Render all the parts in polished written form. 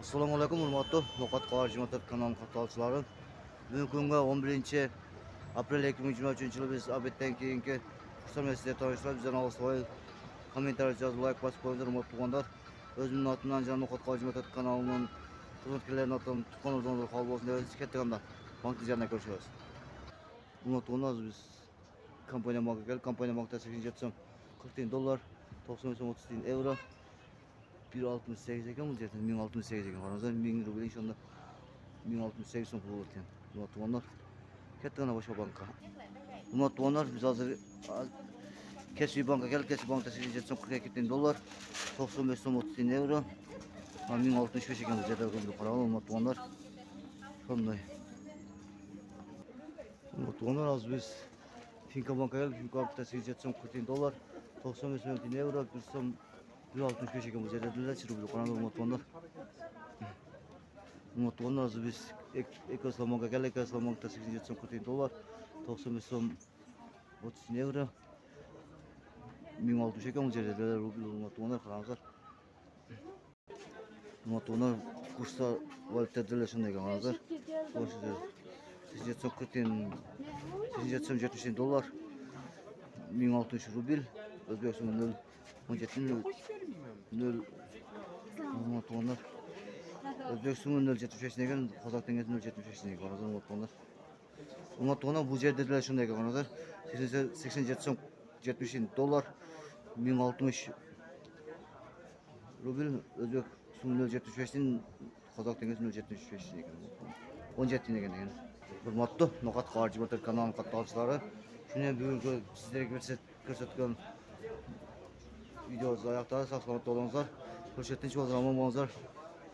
Assalomu alaykum, hurmatli No'qat qarjimotlar kanali qatorchilari. Bugungi 11 aprel 2023 yili biz obeddan keyingi kurslarni sizlarga tanishtiramiz. Bizdan avval kommentariy yozib, like bosib qo'yinglar, hurmatli o'g'illar. O'zimning notimdan Jon No'qat qarjimotlar kanalining xizmatkorlarining notidan tutgan o'zingizlar qabul bo'lsin deb kattaganda bankda jarna ko'rishamiz. Hurmatli o'g'illar, biz kompaniya bankiga keldik. Kompaniya bankda 87 40 tiyin dollar, 90 so'm 30 tiyin euro. 1.68 ekan bu zaten 1068 ekan. Qaramazlar 1000 rubl inshaalloh 1068 so'm pul bo'lgan. Hurmatli kattagina boshqa bankka. Hurmatli biz hozir Kasbiy bankka keldik. Kasbiy bankda 87 so'm 42 tiyin dollar, 95 so'm 30 tiyin euro. 1065 ekan bu zaten rubl. Qaramazlar hurmatli. Shunday. Hurmatli hozir biz Finka bankka keldik. Finka bankda 87 so'm 40 tiyin dollar, 95 so'm tiyin euro, 1 so'm 165 ekan bu yerda dollar rubl. Qaramazlar hurmatli. Hurmatli hozir biz Ekoslomga keldik. Ekoslomga 87 so'm 40 tiyin dollar, 95 so'm 30 tiyin euro, 1060 ekan bu yerda dollar rubl. Hurmatli qaramazlar. Hurmatli kurslar valyutalar shunday ekan hozir. 87 so'm 40 tiyin, 87 so'm 70 tiyin dollar, 1060 rubl. O'zbek so'mi 0.17 0. Hurmatli O'zbek so'mi 0.75 ekan, qozoq tengasi 0.75 ekan. Hurmatli hurmatli bu yerda shunday ekan hozir. 87 so'm 70 tiyin dollar, 1060 rubl. O'zbek so'mi 0.75 tiyin, qozoq tengasi 0.75 ekan. 17 tiyin ekan. Hurmatli No'qat qarjimotlar kanali qatorchilari, shuni bugungi sizlarga ko'rsatgan videomiz oyoqda. Sog'-salomat bo'linglar. Ko'rsatuvchi omon bo'linglar.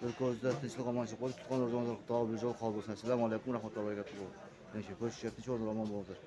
Bir ko'zda tinchlik omonchilik bo'lib, tutgan o'zingizlar qabul bo'lsin. Assalomu alaykum va rahmatullohi va barakatuh. Ko'rsatuvchi omon bo'linglar.